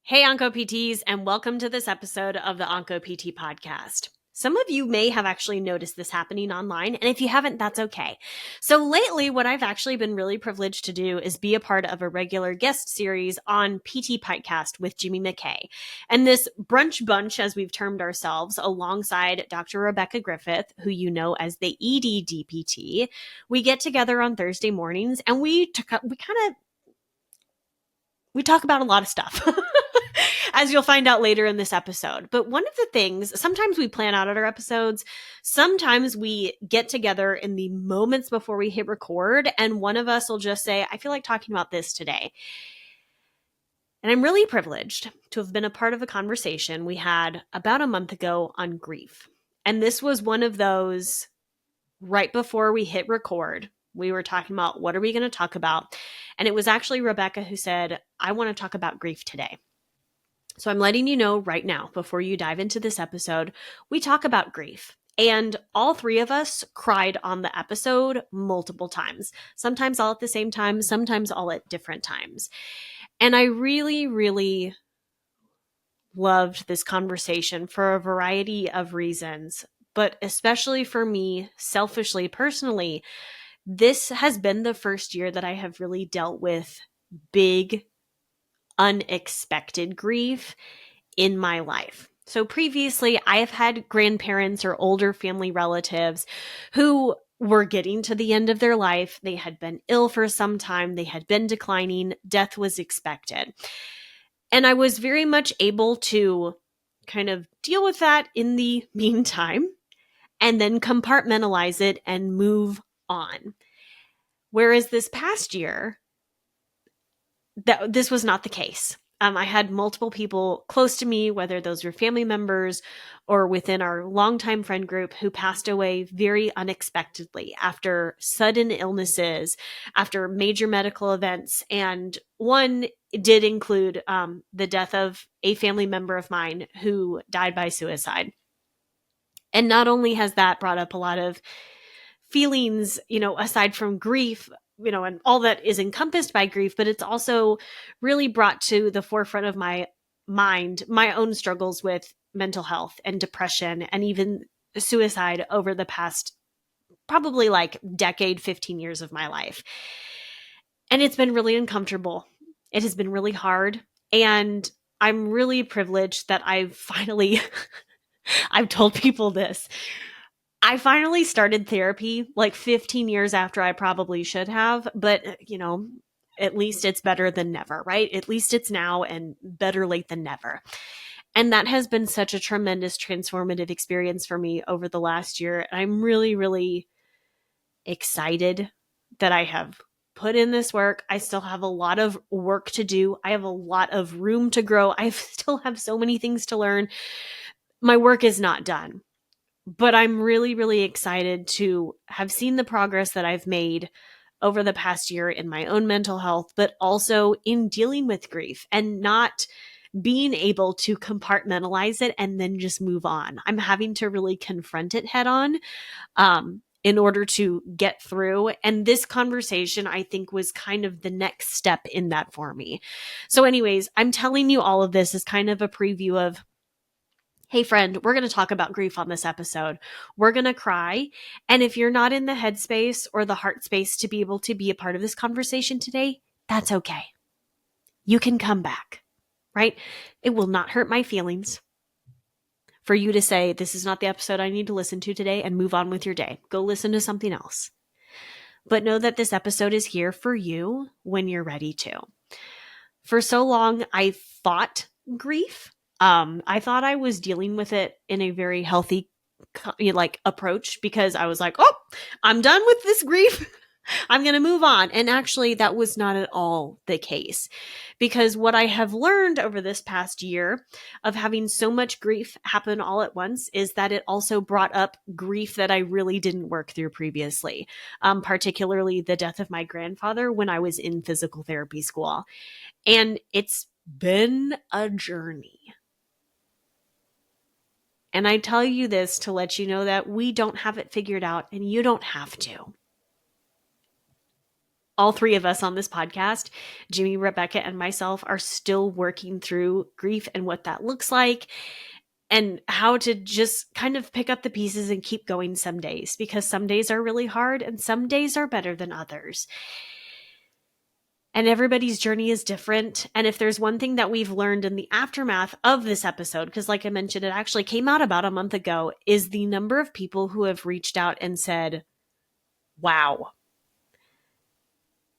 Hey, OncoPTs, and welcome to this episode of the OncoPT podcast. Some of you may have actually noticed this happening online, and if you haven't, that's okay. So lately, what I've actually been really privileged to do is be a part of a regular guest series on PT Podcast with Jimmy McKay. And this brunch bunch, as we've termed ourselves, alongside Dr. Rebekah Griffith, who you know as the ED-DPT, we get together on Thursday mornings and we talk about a lot of stuff. As you'll find out later in this episode. But one of the things, sometimes we plan out our episodes, sometimes we get together in the moments before we hit record, and one of us will just say, I feel like talking about this today. And I'm really privileged to have been a part of a conversation we had about a month ago on grief. And this was one of those right before we hit record. We were talking about what are we going to talk about? And it was actually Rebekah who said, I want to talk about grief today. So I'm letting you know right now, before you dive into this episode, we talk about grief. And all three of us cried on the episode multiple times, sometimes all at the same time, sometimes all at different times. And I really, really loved this conversation for a variety of reasons, but especially for me, selfishly, personally, this has been the first year that I have really dealt with big, unexpected grief in my life. So previously, I have had grandparents or older family relatives who were getting to the end of their life. They had been ill for some time. They had been declining. Death was expected. And I was very much able to kind of deal with that in the meantime and then compartmentalize it and move on. Whereas this past year, this was not the case. I had multiple people close to me, whether those were family members or within our longtime friend group, who passed away very unexpectedly after sudden illnesses, after major medical events. And one did include the death of a family member of mine who died by suicide. And not only has that brought up a lot of feelings, aside from grief, and all that is encompassed by grief, but it's also really brought to the forefront of my mind my own struggles with mental health and depression and even suicide over the past probably like decade, 15 years of my life. And it's been really uncomfortable. It has been really hard. And I'm really privileged that I've finally, I've told people this. I finally started therapy like 15 years after I probably should have, but at least it's better than never, right? At least it's now, and better late than never. And that has been such a tremendous transformative experience for me over the last year. I'm really, really excited that I have put in this work. I still have a lot of work to do. I have a lot of room to grow. I still have so many things to learn. My work is not done. But I'm really, really excited to have seen the progress that I've made over the past year in my own mental health, but also in dealing with grief and not being able to compartmentalize it and then just move on. I'm having to really confront it head on in order to get through. And this conversation, I think, was kind of the next step in that for me. So anyways, I'm telling you all of this as kind of a preview of, hey friend, we're going to talk about grief on this episode. We're going to cry. And if you're not in the headspace or the heart space to be able to be a part of this conversation today, that's okay. You can come back, right? It will not hurt my feelings for you to say, this is not the episode I need to listen to today, and move on with your day. Go listen to something else. But know that this episode is here for you when you're ready to. For so long, I fought grief. I thought I was dealing with it in a very healthy, approach, because I was like, oh, I'm done with this grief. I'm going to move on. And actually, that was not at all the case, because what I have learned over this past year of having so much grief happen all at once is that it also brought up grief that I really didn't work through previously, particularly the death of my grandfather when I was in physical therapy school. And it's been a journey. And I tell you this to let you know that we don't have it figured out, and you don't have to. all three of us on this podcast, Jimmy, Rebekah, and myself, are still working through grief and what that looks like and how to just kind of pick up the pieces and keep going some days, because some days are really hard and some days are better than others. And everybody's journey is different. And if there's one thing that we've learned in the aftermath of this episode, because like I mentioned, it actually came out about a month ago, is the number of people who have reached out and said, wow,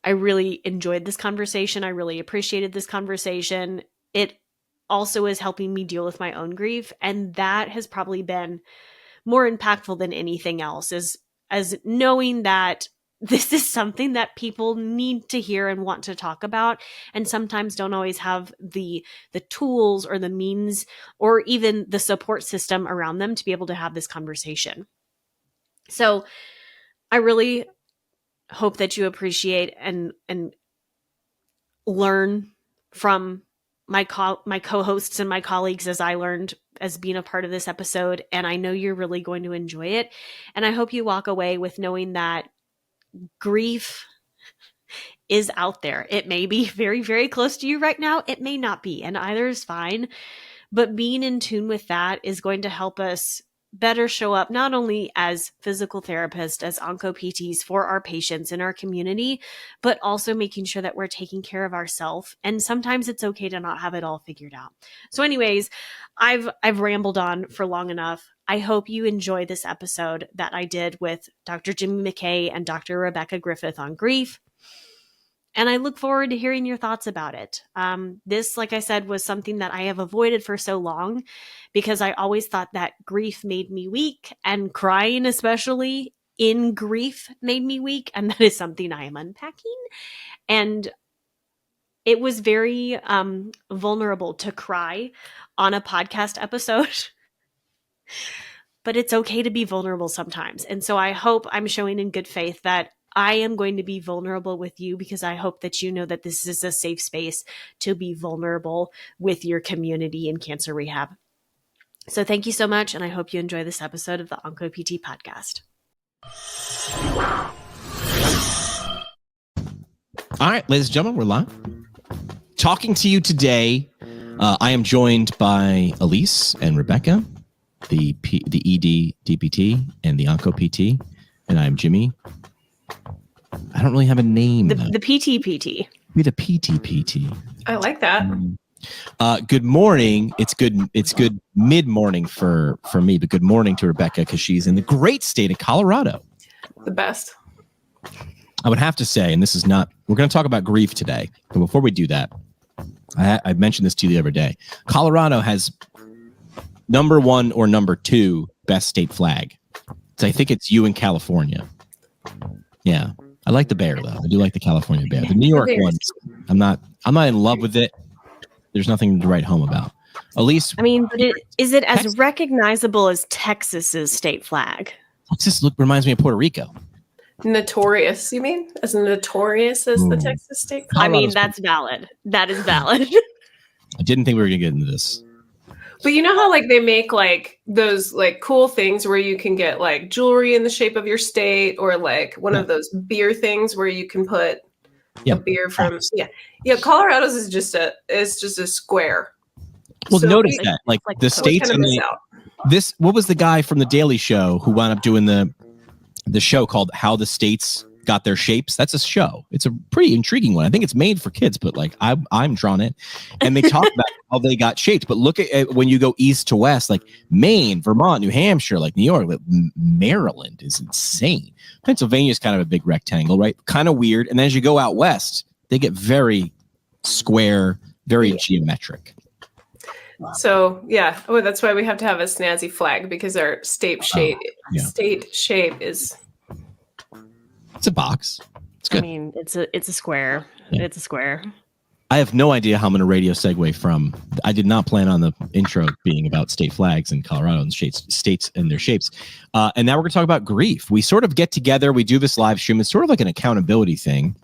I really enjoyed this conversation. I really appreciated this conversation. It also is helping me deal with my own grief. And that has probably been more impactful than anything else, is as knowing that this is something that people need to hear and want to talk about, and sometimes don't always have the tools or the means or even the support system around them to be able to have this conversation. So I really hope that you appreciate and learn from my co-hosts and my colleagues, as I learned as being a part of this episode. And I know you're really going to enjoy it. And I hope you walk away with knowing that grief is out there. It may be very, very close to you right now. It may not be, and either is fine. But being in tune with that is going to help us better show up, not only as physical therapists, as OncoPTs for our patients in our community, but also making sure that we're taking care of ourselves. And sometimes it's okay to not have it all figured out. So anyways, I've rambled on for long enough. I hope you enjoy this episode that I did with Dr. Jimmy McKay and Dr. Rebekah Griffith on grief. And I look forward to hearing your thoughts about it. This, like I said, was something that I have avoided for so long because I always thought that grief made me weak, and crying, especially in grief, made me weak. And that is something I am unpacking. And it was very vulnerable to cry on a podcast episode. But it's okay to be vulnerable sometimes. And so I hope I'm showing in good faith that I am going to be vulnerable with you, because I hope that you know that this is a safe space to be vulnerable with your community in cancer rehab. So thank you so much, and I hope you enjoy this episode of the OncoPT podcast. All right, ladies and gentlemen, we're live. Talking to you today, I am joined by Elise and Rebekah, the ED DPT and the OncoPT, and I'm Jimmy. I don't really have a name. The PTPT. Be the PTPT. I like that. Good morning. It's good mid-morning for me, but good morning to Rebekah, because she's in the great state of Colorado. The best. I would have to say, and this is not, we're going to talk about grief today, but before we do that, I mentioned this to you the other day. Colorado has number 1 or number 2 best state flag. So I think it's you in California. Yeah. I like the bear, though. I do like the California bear. The New York one, I'm not in love with it. There's nothing to write home about. Elise, I mean, but is it as recognizable as Texas's state flag? Texas reminds me of Puerto Rico. Notorious, you mean? As notorious as the Texas state flag? I mean, that's valid. That is valid. I didn't think we were going to get into this. But you know how like they make like those like cool things where you can get like jewelry in the shape of your state, or like one of those beer things where you can put a beer from Colorado's is just a square. Well, So notice that like the states kind of and miss out. this. What was the guy from the Daily Show who wound up doing the show called How the States Got Their Shapes? That's a show. It's a pretty intriguing one. I think it's made for kids, but like I'm drawn it. And they talk about how they got shaped. But look at when you go east to west, like Maine, Vermont, New Hampshire, like New York, like Maryland is insane. Pennsylvania is kind of a big rectangle, right? Kind of weird. And then as you go out west, they get very square, very geometric. So yeah, that's why we have to have a snazzy flag, because our state shape is. It's a box. It's good. I mean, it's a square. Yeah. It's a square. I have no idea how I'm going to radio segue from. I did not plan on the intro being about state flags in Colorado and states and their shapes. And now we're going to talk about grief. We sort of get together. We do this live stream. It's sort of like an accountability thing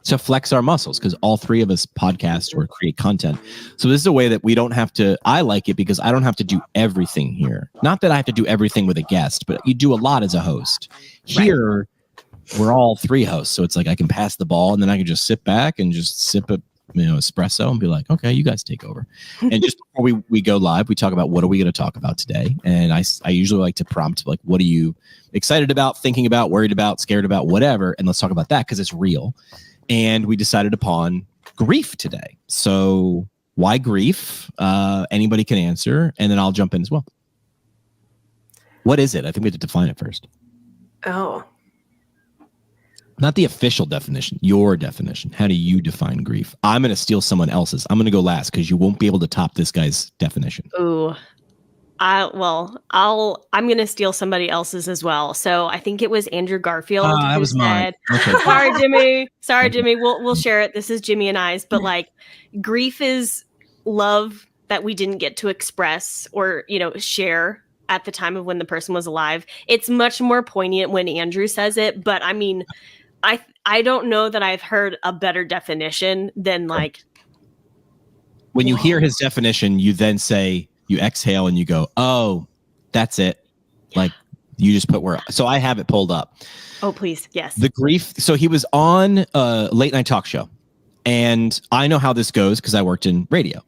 to flex our muscles, because all three of us podcast or create content. So this is a way that we don't have to. I like it because I don't have to do everything here. Not that I have to do everything with a guest, but you do a lot as a host. Here, we're all three hosts. So it's like I can pass the ball and then I can just sit back and just sip a espresso and be like, okay, you guys take over. And just before we go live, we talk about what are we going to talk about today. And I usually like to prompt like, what are you excited about, thinking about, worried about, scared about, whatever. And let's talk about that because it's real. And we decided upon grief today. So why grief? Anybody can answer, and then I'll jump in as well. What is it? I think we have to define it first. Oh. Not the official definition, your definition. How do you define grief? I'm going to steal someone else's. I'm going to go last because you won't be able to top this guy's definition. Ooh. I'm going to steal somebody else's as well. So I think it was Andrew Garfield. That was mine. Okay. Sorry, Jimmy. We'll share it. This is Jimmy and I's, but like grief is love that we didn't get to express or, share at the time of when the person was alive. It's much more poignant when Andrew says it, but I mean, I don't know that I've heard a better definition than like. When you hear his definition, you then say, you exhale and you go, oh, that's it. Like you just put where. So I have it pulled up. Oh, please. Yes. The grief. So he was on a late night talk show. And I know how this goes because I worked in radio.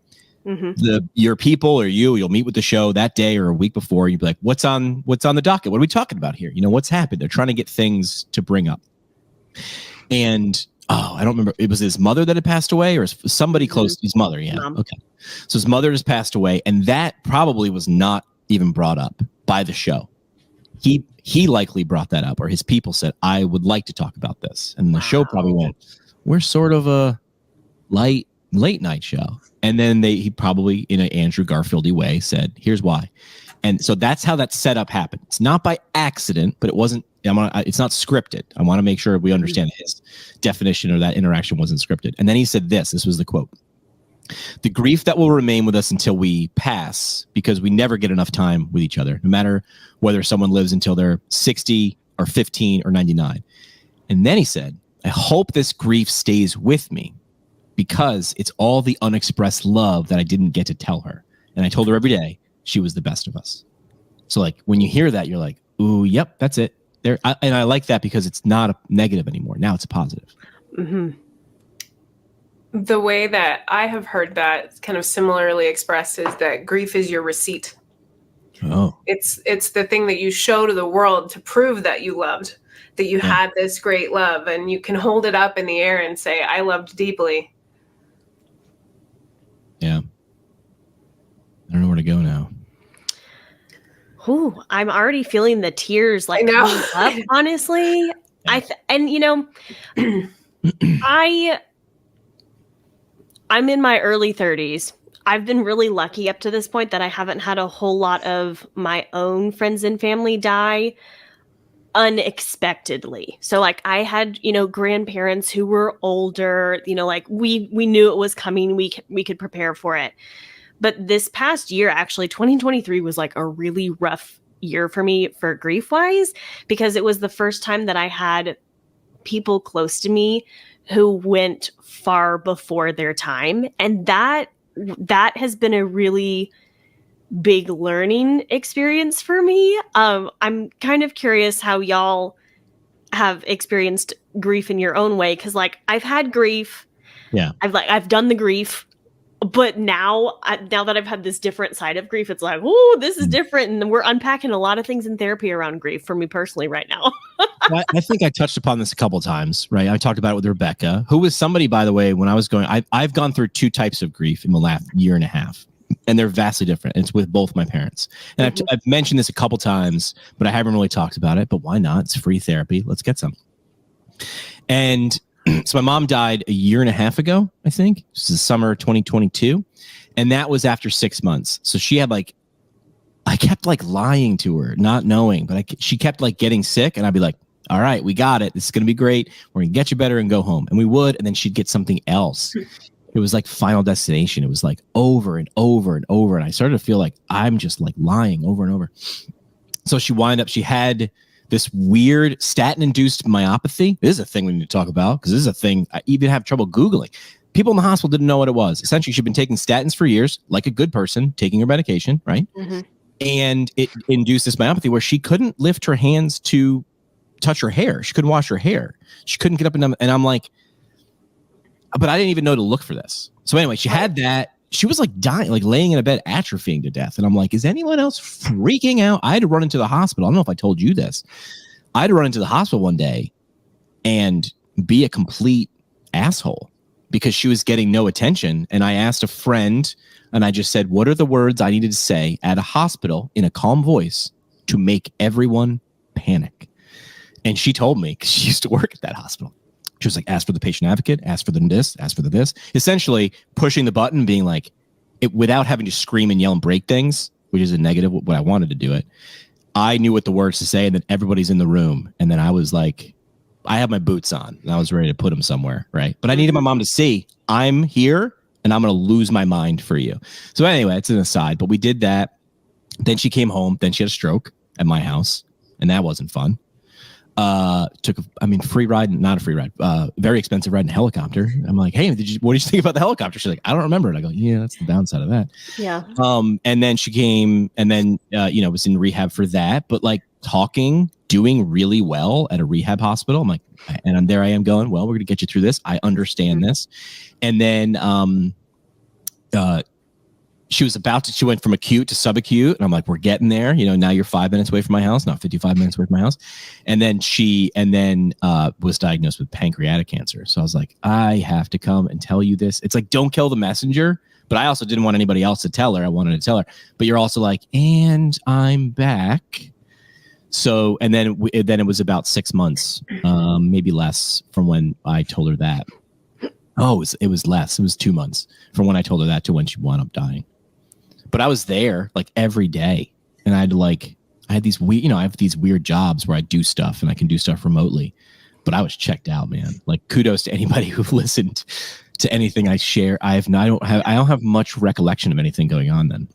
Mm-hmm. Your people or you'll meet with the show that day or a week before. You'd be like, what's on the docket? What are we talking about here? What's happened? They're trying to get things to bring up. And I don't remember. It was his mother that had passed away or somebody close. His mother. Yeah. Mom. Okay. So his mother has passed away. And that probably was not even brought up by the show. He likely brought that up, or his people said, I would like to talk about this. And the show probably went, we're sort of a late night show. And then he probably, in an Andrew Garfield-y way, said, here's why. And so that's how that setup happened. It's not by accident, but it wasn't. It's not scripted. I want to make sure we understand his definition or that interaction wasn't scripted. And then he said this was the quote. The grief that will remain with us until we pass, because we never get enough time with each other, no matter whether someone lives until they're 60 or 15 or 99. And then he said, I hope this grief stays with me because it's all the unexpressed love that I didn't get to tell her. And I told her every day she was the best of us. So like when you hear that, you're like, ooh, yep, that's it. And I like that because it's not a negative anymore. Now it's a positive. Mm-hmm. The way that I have heard that kind of similarly expressed is that grief is your receipt. Oh. It's the thing that you show to the world to prove that you loved, that you had this great love, and you can hold it up in the air and say, I loved deeply. Yeah. I don't know where to go now. Ooh, I'm already feeling the tears like coming up, honestly. I'm in my early 30s. I've been really lucky up to this point that I haven't had a whole lot of my own friends and family die unexpectedly. So like I had, grandparents who were older, like we knew it was coming. We could prepare for it. But this past year, actually, 2023 was like a really rough year for me for grief wise, because it was the first time that I had people close to me who went far before their time. And that has been a really big learning experience for me. I'm kind of curious how y'all have experienced grief in your own way. Cause like I've had grief. Yeah. I've done the grief. But now that I've had this different side of grief, it's like, oh, this is different. And we're unpacking a lot of things in therapy around grief for me personally right now. Well, I think I touched upon this a couple of times, right? I talked about it with Rebekah, who was somebody, by the way, when I was going, I've gone through two types of grief in the last year and a half, and they're vastly different. It's with both my parents. And I've mentioned this a couple times, but I haven't really talked about it. But why not? It's free therapy. Let's get some. And so my mom died a year and a half ago, I think. This is summer 2022. And that was after 6 months. So she had I kept lying to her, not knowing, but she kept getting sick. And I'd be like, all right, we got it. This is going to be great. We're going to get you better and go home. And we would. And then she'd get something else. It was like Final Destination. It was over and over and over. And I started to feel like I'm just lying over and over. So she had this weird statin-induced myopathy. This is a thing we need to talk about because this is a thing I even have trouble Googling. People in the hospital didn't know what it was. Essentially, she'd been taking statins for years, like a good person, taking her medication, right? Mm-hmm. And it induced this myopathy where she couldn't lift her hands to touch her hair. She couldn't wash her hair. She couldn't get up and I'm like, but I didn't even know to look for this. So anyway, she had that. She was like dying, like laying in a bed, atrophying to death. And I'm like, is anyone else freaking out? I had to run into the hospital. I don't know if I told you this. I had to run into the hospital one day and be a complete asshole because she was getting no attention. And I asked a friend and I just said, what are the words I needed to say at a hospital in a calm voice to make everyone panic? And she told me, because she used to work at that hospital. She was like, ask for the patient advocate, ask for the this, ask for the this. Essentially pushing the button, being like, it without having to scream and yell and break things, which is a negative, what I wanted to do it. I knew what the words to say, and then everybody's in the room. And then I was like, I have my boots on, and I was ready to put them somewhere, right? But I needed my mom to see, I'm here, and I'm going to lose my mind for you. So anyway, it's an aside, but we did that. Then she came home. Then she had a stroke at my house, and that wasn't fun. Free ride, not a free ride, very expensive ride in a helicopter. I'm like, hey, what did you think about the helicopter? She's like, I don't remember it. I go, yeah, that's the downside of that. Yeah. And then she came and then, was in rehab for that, but like doing really well at a rehab hospital. I'm like, and there I am going, well, we're going to get you through this. I understand this. And then, she went from acute to subacute. And I'm like, we're getting there. Now you're 5 minutes away from my house, not 55 minutes away from my house. And then she was diagnosed with pancreatic cancer. So I was like, I have to come and tell you this. It's like, don't kill the messenger. But I also didn't want anybody else to tell her. I wanted to tell her. But you're also like, and I'm back. So, and then it was about 6 months, maybe less from when I told her that. Oh, it was less. It was 2 months from when I told her that to when she wound up dying. But I was there like every day, and I had these weird jobs where I do stuff and I can do stuff remotely, but I was checked out, man. Like, kudos to anybody who listened to anything I share. I don't have much recollection of anything going on then.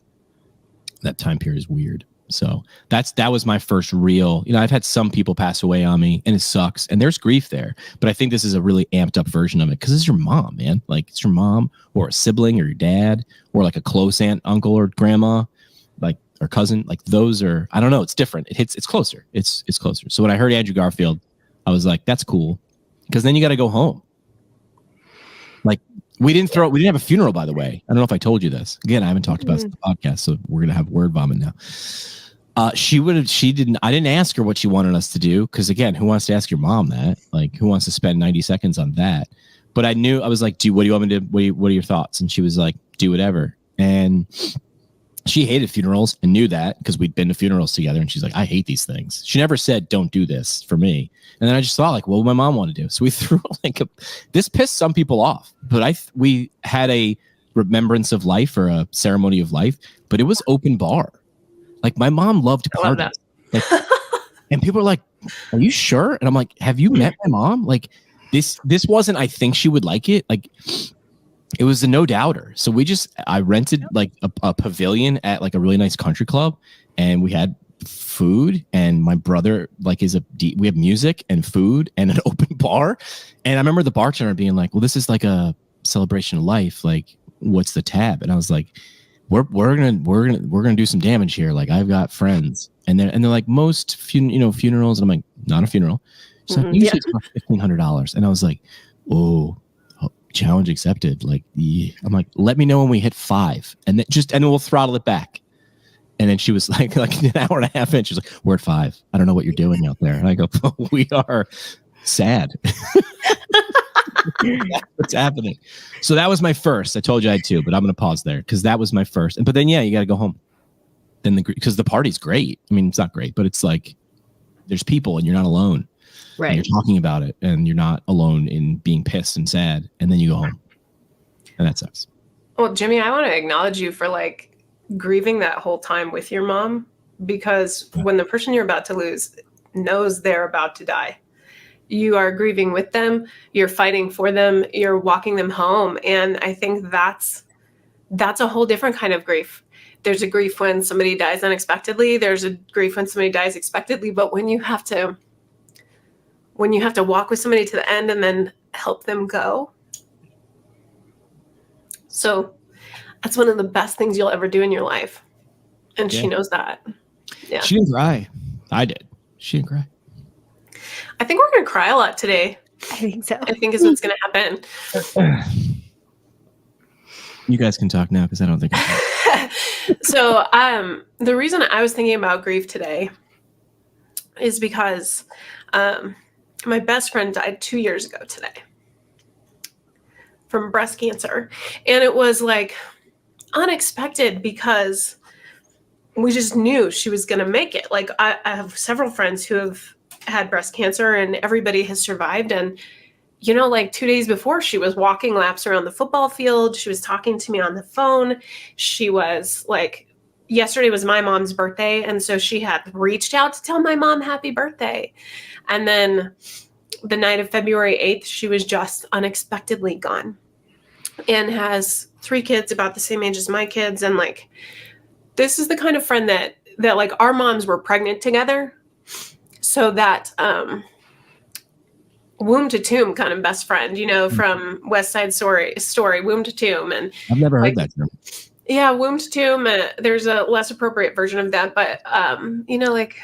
That time period is weird. So that was my first real, I've had some people pass away on me and it sucks and there's grief there, but I think this is a really amped up version of it because it's your mom, man. Like, it's your mom or a sibling or your dad or like a close aunt, uncle or grandma, like, or cousin. Like, those are, I don't know. It's different. It's closer. It's closer. So when I heard Andrew Garfield, I was like, that's cool. Because then you got to go home. Like, we didn't have a funeral, by the way. I don't know if I told you this. Again, I haven't talked about this in the podcast, so we're going to have word vomit now. I didn't ask her what she wanted us to do. Cause again, who wants to ask your mom that? Like, who wants to spend 90 seconds on that? But I was like, what do you want me to do? What are your thoughts? And she was like, do whatever. And she hated funerals and knew that because we'd been to funerals together. And she's like, I hate these things. She never said, don't do this for me. And then I just thought, like, what would my mom want to do? So we threw this pissed some people off, but we had a remembrance of life or a ceremony of life, but it was open bar. Like, my mom loved parties. Like, and people are like, are you sure? And I'm like, have you met my mom? Like, this wasn't, I think she would like it. Like, it was a no doubter. So I rented like a pavilion at like a really nice country club, and we had food, and my brother like we have music and food and an open bar. And I remember the bartender being like, well, this is like a celebration of life. Like, what's the tab? And I was like, we're gonna do some damage here. Like, I've got friends, and they're like, most funerals. And I'm like, not a funeral. She's like, usually it's about $1,500. And I was like, oh, challenge accepted. Like, yeah. I'm like, let me know when we hit 5, and then we'll throttle it back. And then she was like an hour and a half in, she's like, we're at 5. I don't know what you're doing out there. And I go, we are sad. That's what's happening. So that was my first. I told you I had 2, but I'm going to pause there because that was my first. But then, you got to go home. Then because the party's great. I mean, it's not great, but it's like there's people and you're not alone. Right. And you're talking about it and you're not alone in being pissed and sad. And then you go home. And that sucks. Well, Jimmy, I want to acknowledge you for like grieving that whole time with your mom, because when the person you're about to lose knows they're about to die, you are grieving with them, you're fighting for them, you're walking them home. And I think that's a whole different kind of grief. There's a grief when somebody dies unexpectedly. There's a grief when somebody dies expectedly. But when you have to walk with somebody to the end and then help them go. So that's one of the best things you'll ever do in your life. And she knows that. Yeah. She didn't cry. I did. She didn't cry. I think we're going to cry a lot today. I think so. I think is what's going to happen. You guys can talk now because I don't think I can. So the reason I was thinking about grief today is because my best friend died 2 years ago today from breast cancer. And it was like unexpected because we just knew she was going to make it. Like I have several friends who have had breast cancer and everybody has survived. And, you know, like 2 days before she was walking laps around the football field. She was talking to me on the phone. She was like, yesterday was my mom's birthday. And so she had reached out to tell my mom happy birthday. And then the night of February 8th, she was just unexpectedly gone and has 3 kids about the same age as my kids. And like, this is the kind of friend that like our moms were pregnant together. So that, womb to tomb kind of best friend, you know, from West Side Story, womb to tomb. And I've never heard that term. Yeah, womb to tomb. There's a less appropriate version of that, but you know, like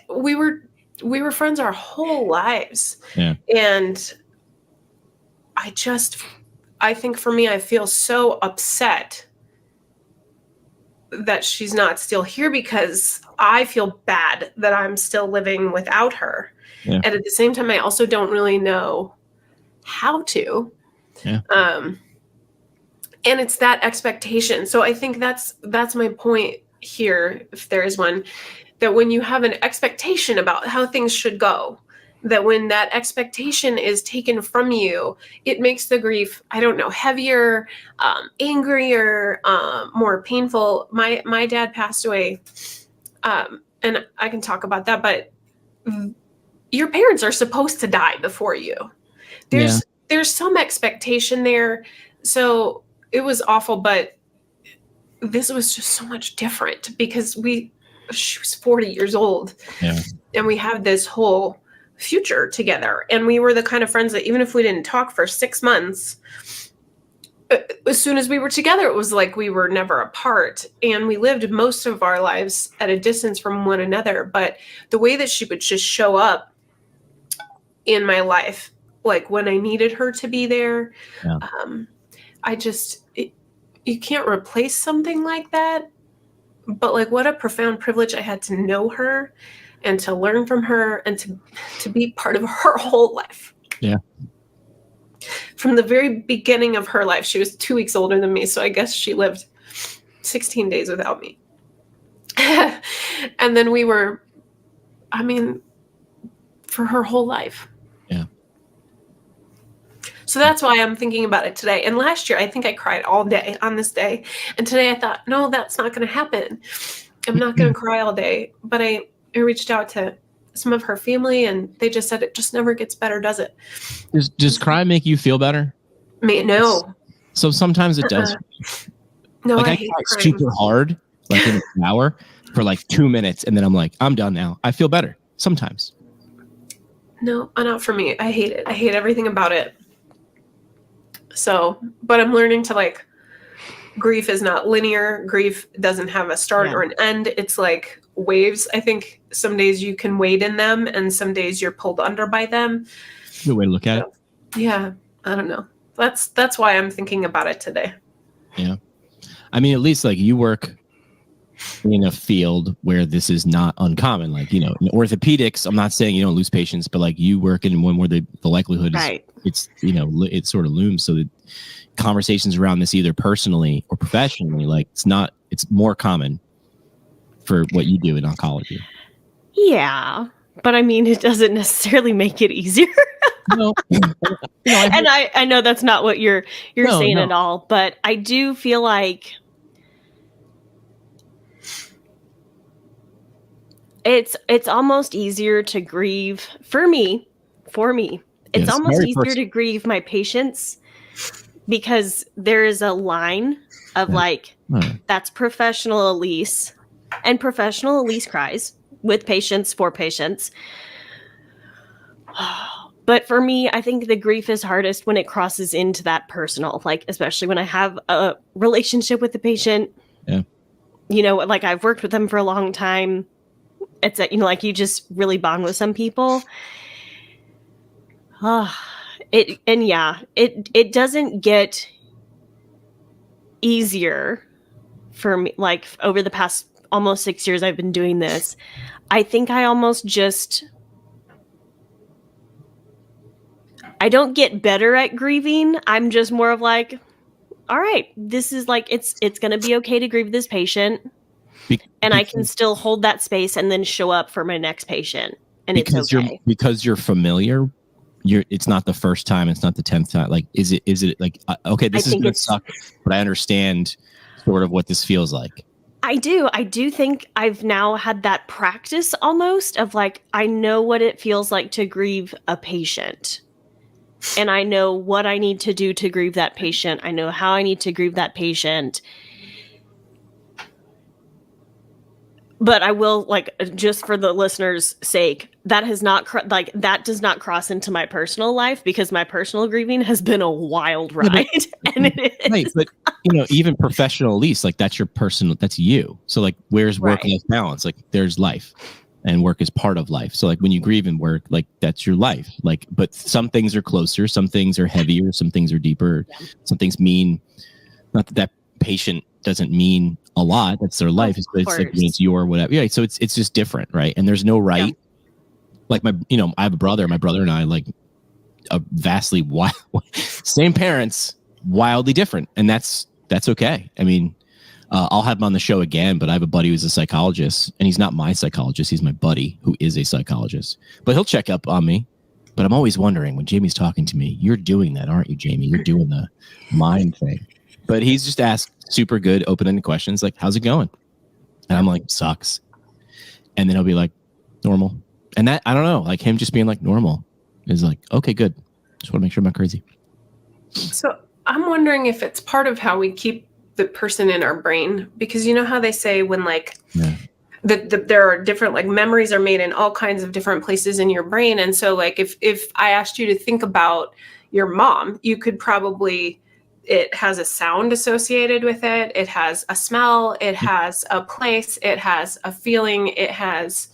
we were friends our whole lives. Yeah. And I think for me, I feel so upset that she's not still here because I feel bad that I'm still living without her. Yeah. And at the same time, I also don't really know how to. Yeah. And it's that expectation. So I think that's my point here, if there is one, that when you have an expectation about how things should go, that when that expectation is taken from you, it makes the grief, I don't know, heavier, angrier, more painful. My dad passed away, and I can talk about that, but your parents are supposed to die before you. There's some expectation there. So it was awful, but this was just so much different because she was 40 years old, and we have this whole future together. And we were the kind of friends that even if we didn't talk for 6 months, as soon as we were together, it was like we were never apart. And we lived most of our lives at a distance from one another. But the way that she would just show up in my life, like when I needed her to be there, you can't replace something like that. But like what a profound privilege I had to know her and to learn from her and to be part of her whole life. Yeah. From the very beginning of her life, she was 2 weeks older than me. So I guess she lived 16 days without me. And then we were, for her whole life. Yeah. So that's why I'm thinking about it today. And last year, I think I cried all day on this day. And today I thought, no, that's not going to happen. I'm not going to cry all day. But I reached out to some of her family and they just said it just never gets better, does it? Does cry make you feel better? No. So sometimes it does. No, like I cry super hard, like in an hour for like 2 minutes. And then I'm like, I'm done now. I feel better sometimes. No, not for me. I hate it. I hate everything about it. So, but I'm learning to like, grief is not linear. Grief doesn't have a start or an end. It's like waves. I think some days you can wade in them and some days you're pulled under by them. Good way to look at it. Yeah. I don't know. That's why I'm thinking about it today. Yeah. I mean, at least like you work in a field where this is not uncommon. Like, you know, in orthopedics, I'm not saying you don't lose patients, but like you work in one where the likelihood is, it's, you know, it sort of looms. So that conversations around this either personally or professionally, like it's more common for what you do in oncology. Yeah. But I mean, it doesn't necessarily make it easier. No. And I know that's not what you're saying at all, but I do feel like it's almost easier to grieve for me. It's almost easier to grieve my patients because there is a line of that's professional Elise, and professional Elise cries with patients for patients. But for me, I think the grief is hardest when it crosses into that personal, like, especially when I have a relationship with the patient. Yeah. You know, like I've worked with them for a long time. it's a, like you just really bond with some people. It doesn't get easier for me. Like over the past almost 6 years I've been doing this, I think I almost just, I don't get better at grieving. I'm just more of like, all right, this is like, it's going to be okay to grieve this patient. And I can still hold that space and then show up for my next patient. And it's okay. Because you're familiar. It's not the first time. It's not the 10th time. Like, is it like, okay, this is going to suck, but I understand sort of what this feels like. I do think I've now had that practice almost of like, I know what it feels like to grieve a patient. And I know what I need to do to grieve that patient. I know how I need to grieve that patient. But I will, like, just for the listeners' sake, that has not that does not cross into my personal life, because my personal grieving has been a wild ride. And it is. Right, but even professional, at least, like that's your personal, that's you. So like, where's work-life balance? Like, there's life, and work is part of life. So like, when you grieve in work, like that's your life. Like, but some things are closer, some things are heavier, some things are deeper, some things mean not that patient doesn't mean a lot. That's their life. It's like, it's your whatever. Yeah. So it's just different, right? And there's no right. Yeah. Like I have a brother. My brother and I, like, a vastly wild, same parents, wildly different, and that's okay. I mean, I'll have him on the show again, but I have a buddy who's a psychologist, and he's not my psychologist. He's my buddy who is a psychologist, but he'll check up on me. But I'm always wondering, when Jamie's talking to me, you're doing that, aren't you, Jamie? You're doing the mind thing. But he's just asked super good, open-ended questions like, how's it going? And I'm like, sucks. And then he'll be like, normal. And that, I don't know, like him just being like, normal is like, okay, good. Just want to make sure I'm not crazy. So I'm wondering if it's part of how we keep the person in our brain, because you know how they say when like there are different, like, memories are made in all kinds of different places in your brain. And so like, if I asked you to think about your mom, you could probably, it has a sound associated with it. It has a smell. It has a place. It has a feeling. It has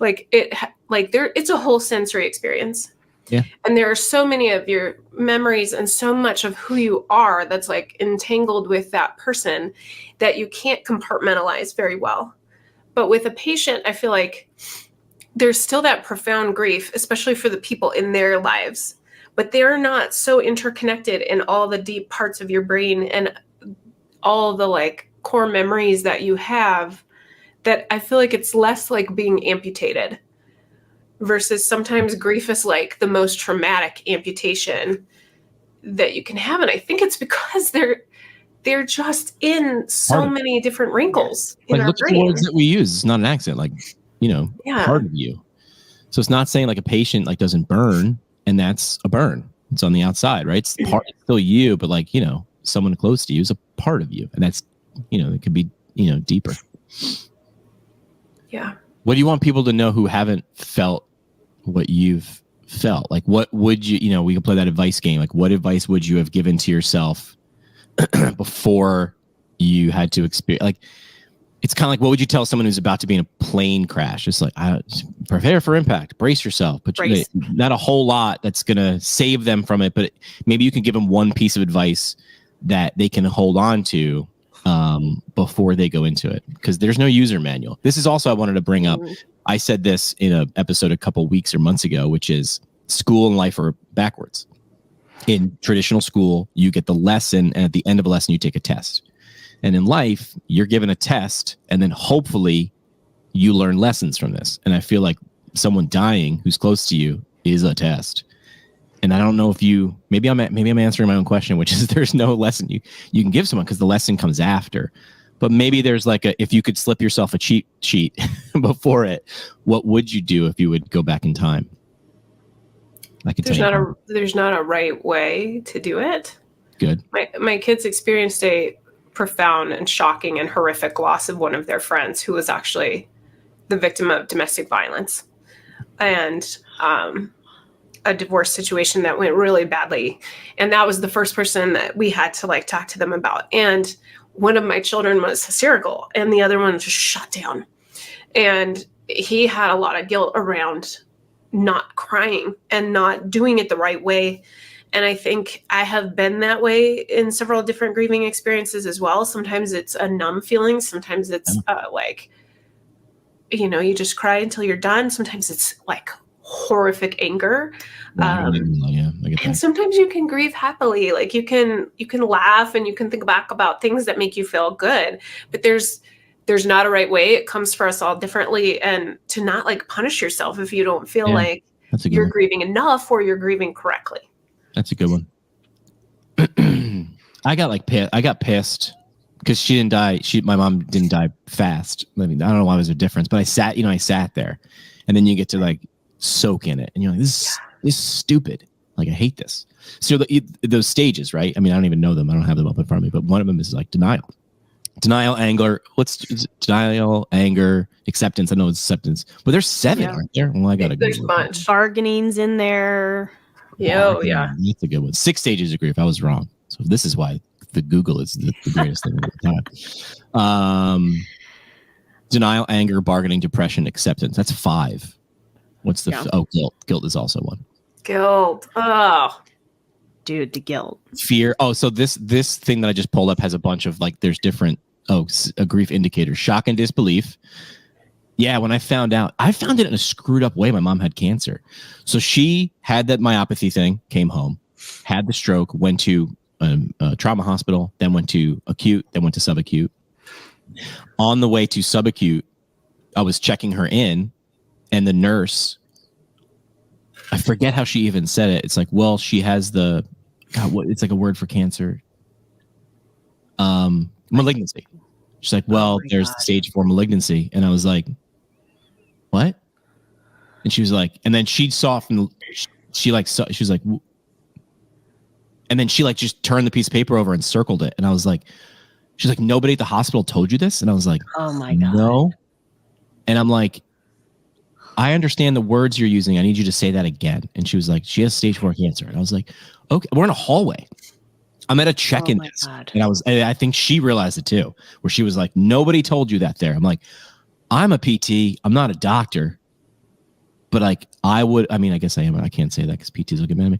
it's a whole sensory experience. Yeah. And there are so many of your memories and so much of who you are that's like entangled with that person that you can't compartmentalize very well. But with a patient, I feel like there's still that profound grief, especially for the people in their lives. But they're not so interconnected in all the deep parts of your brain and all the like core memories that you have, that I feel like it's less like being amputated, versus sometimes grief is like the most traumatic amputation that you can have. And I think it's because they're just in so many different wrinkles in our look brain. At the words that we use. It's not an accident, like, part of you. So it's not saying like a patient like doesn't burn, and that's a burn. It's on the outside, right? It's still you, but like, someone close to you is a part of you. And that's, it could be, deeper. Yeah. What do you want people to know who haven't felt what you've felt? Like, what would you, we can play that advice game. Like, what advice would you have given to yourself before you had to experience? Like, it's kind of like, what would you tell someone who's about to be in a plane crash? It's like, prepare for impact, brace yourself, but not a whole lot that's going to save them from it. But maybe you can give them one piece of advice that they can hold on to before they go into it, because there's no user manual. This is also, I wanted to bring up, I said this in an episode a couple weeks or months ago, which is school and life are backwards. In traditional school, you get the lesson, and at the end of a lesson, you take a test. And in life, you're given a test, and then hopefully you learn lessons from this. And I feel like someone dying who's close to you is a test. And I don't know if maybe I'm answering my own question, which is there's no lesson you can give someone, because the lesson comes after. But maybe there's like if you could slip yourself a cheat sheet before it, what would you do if you would go back in time? I can tell you. There's not a right way to do it. Good. My kids experienced a profound and shocking and horrific loss of one of their friends who was actually the victim of domestic violence, and a divorce situation that went really badly. And that was the first person that we had to like talk to them about. And one of my children was hysterical and the other one just shut down. And he had a lot of guilt around not crying and not doing it the right way. And I think I have been that way in several different grieving experiences as well. Sometimes it's a numb feeling. Sometimes it's like, you just cry until you're done. Sometimes it's like horrific anger. And sometimes you can grieve happily. Like you can laugh and you can think back about things that make you feel good, but there's not a right way. It comes for us all differently, and to not like punish yourself if you don't feel like you're grieving enough or you're grieving correctly. That's a good one. I got pissed because she didn't die. My mom didn't die fast. I mean, I don't know why there's a difference, but I sat there, and then you get to like soak in it, and you're like, this is stupid. Like, I hate this. So those stages, right? I mean, I don't even know them. I don't have them up in front of me, but one of them is like denial, anger. Denial, anger, acceptance. I know it's acceptance, but there's 7, aren't there? Well, there's a bunch. Bargaining's in there. Oh, yeah. That's a good one. 6 stages of grief. I was wrong. So this is why the Google is the greatest thing of the time. Denial, anger, bargaining, depression, acceptance. That's 5. What's the guilt? Guilt is also 1. Guilt. Oh, dude, the guilt. Fear. Oh, so this thing that I just pulled up has a bunch of like, there's different a grief indicator. Shock and disbelief. Yeah, when I found it in a screwed up way. My mom had cancer. So she had that myopathy thing, came home, had the stroke, went to a trauma hospital, then went to acute, then went to subacute. On the way to subacute, I was checking her in, and the nurse, I forget how she even said it. It's like, well, she has it's like a word for cancer. Malignancy. She's like, well, there's the stage 4 malignancy. And I was like, what? And she was like, and then she saw she was like, and then she like just turned the piece of paper over and circled it. And I was like, she's like, nobody at the hospital told you this? And I was like, oh my God. No. And I'm like, I understand the words you're using. I need you to say that again. And she was like, she has stage 4 cancer. And I was like, okay, we're in a hallway. I'm at a check-in desk. And I think she realized it too, where she was like, nobody told you that there. I'm like, I'm a PT. I'm not a doctor, but like I guess I am. I can't say that because PTs will get mad at me.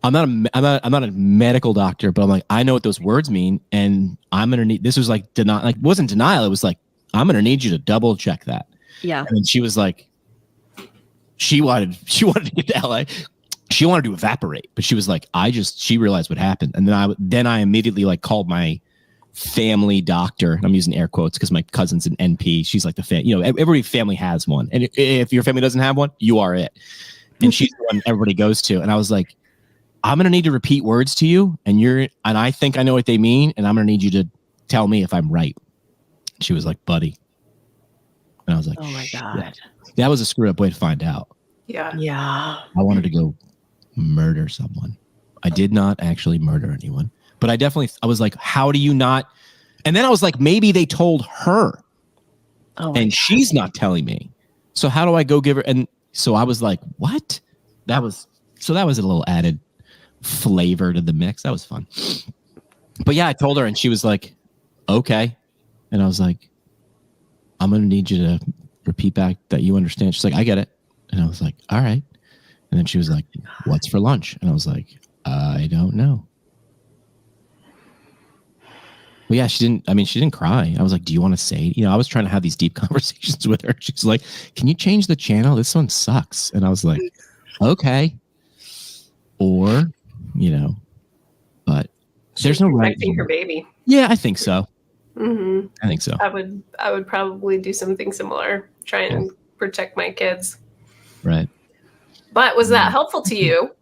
I'm not a medical doctor, but I'm like, I know what those words mean. And I'm going to need, this was like, it wasn't denial. It was like, I'm going to need you to double check that. Yeah. And she was like, she wanted to get to LA. She wanted to evaporate, but she was like, she realized what happened. And then I immediately like called my family doctor. I'm using air quotes because my cousin's an NP. She's like every family has one. And if your family doesn't have one, you are it. And she's the one everybody goes to. And I was like, I'm going to need to repeat words to you. And I think I know what they mean. And I'm going to need you to tell me if I'm right. She was like, buddy. And I was like, oh my God. That was a screwed up way to find out. Yeah. Yeah. I wanted to go murder someone. I did not actually murder anyone, but I was like, how do you not? And then I was like, maybe they told her and she's not telling me. So how do I go give her? And so I was like, what? That was a little added flavor to the mix. That was fun. But yeah, I told her and she was like, okay. And I was like, I'm going to need you to repeat back that you understand. She's like, I get it. And I was like, all right. And then she was like, what's for lunch? And I was like, I don't know. Well, yeah, she didn't cry. I was like, do you want to say, I was trying to have these deep conversations with her. She's like, can you change the channel? This one sucks. And I was like, okay. Or, but there's no right. Protecting her baby. Yeah, I think so. Mm-hmm. I think so. I would probably do something similar. Try and protect my kids. Right. But was that helpful to you?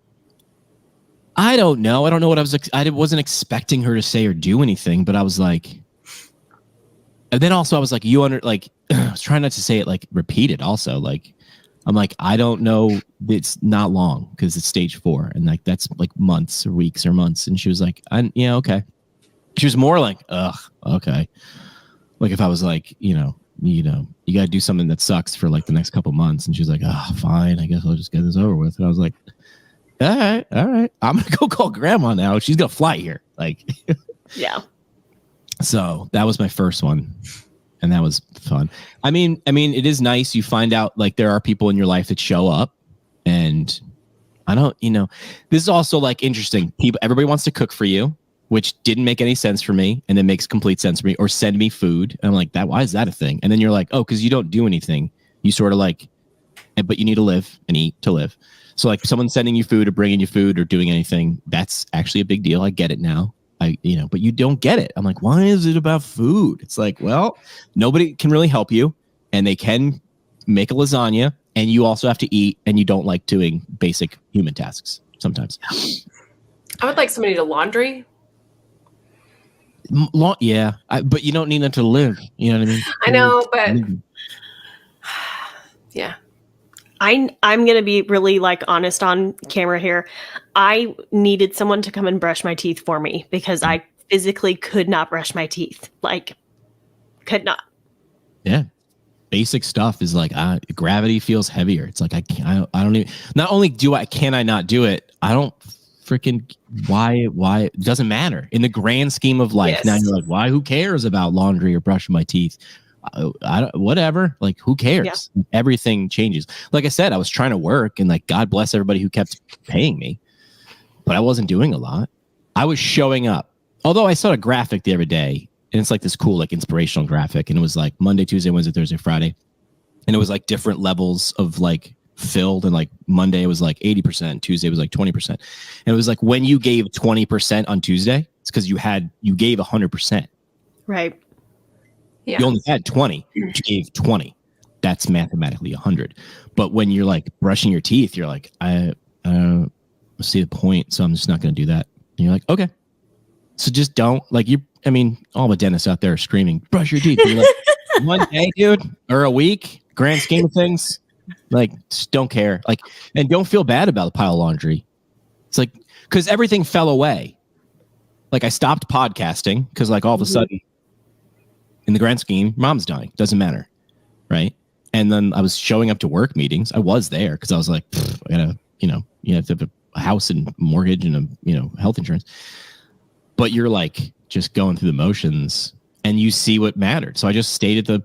I don't know. I don't know what I wasn't expecting her to say or do anything, but I was like, and then also I was like, I was trying not to say it like repeated also. Like, I'm like, I don't know. It's not long because it's stage 4 and like, that's like months or weeks or months. And she was like, yeah, okay. She was more like, ugh, okay. Like if I was like, you got to do something that sucks for like the next couple months. And she was like, oh, fine. I guess I'll just get this over with. And I was like, all right. I'm going to go call grandma now. She's going to fly here. Like, yeah. So that was my first one. And that was fun. I mean, it is nice. You find out like there are people in your life that show up, and I don't, this is also like interesting. Everybody wants to cook for you, which didn't make any sense for me, and then makes complete sense for me, or send me food. And I'm like, why is that a thing? And then you're like, oh, because you don't do anything. You sort of like, but you need to live and eat to live. So like someone sending you food or bringing you food or doing anything, that's actually a big deal. I get it now. But you don't get it. I'm like, why is it about food? It's like, well, nobody can really help you, and they can make a lasagna, and you also have to eat, and you don't like doing basic human tasks sometimes. I would like somebody to laundry. Yeah, but you don't need them to live. You know what I mean? I know, but yeah. I'm going to be really like honest on camera here. I needed someone to come and brush my teeth for me because I physically could not brush my teeth. Like, could not. Yeah. Basic stuff is like, gravity feels heavier. It's like, I don't even, not only can I not do it, I don't freaking, why, it doesn't matter in the grand scheme of life. Yes. Now you're like, why, who cares about laundry or brushing my teeth? Whatever, like who cares? Yeah. Everything changes. Like I said, I was trying to work, and like God bless everybody who kept paying me, but I wasn't doing a lot. I was showing up. Although I saw a graphic the other day, and it's like this cool like inspirational graphic, and it was like Monday, Tuesday, Wednesday, Thursday, Friday, and it was like different levels of like filled, and like Monday was like 80%, Tuesday was like 20%, and it was like when you gave 20% on Tuesday, it's because you gave 100%. Right. Yeah. You only had 20. You gave 20. That's mathematically 100. But when you're like brushing your teeth, you're like, I see the point, so I'm just not going to do that. And you're like, okay. So just don't all the dentists out there are screaming, brush your teeth. And you're like, one day, dude, or a week, grand scheme of things, like just don't care. Like, and don't feel bad about the pile of laundry. It's like, because everything fell away. Like I stopped podcasting because like all of a sudden, in the grand scheme, mom's dying. Doesn't matter. Right. And then I was showing up to work meetings. I was there because I was like, I gotta, you have to have a house and mortgage and health insurance. But you're like just going through the motions, and you see what mattered. So I just stayed at the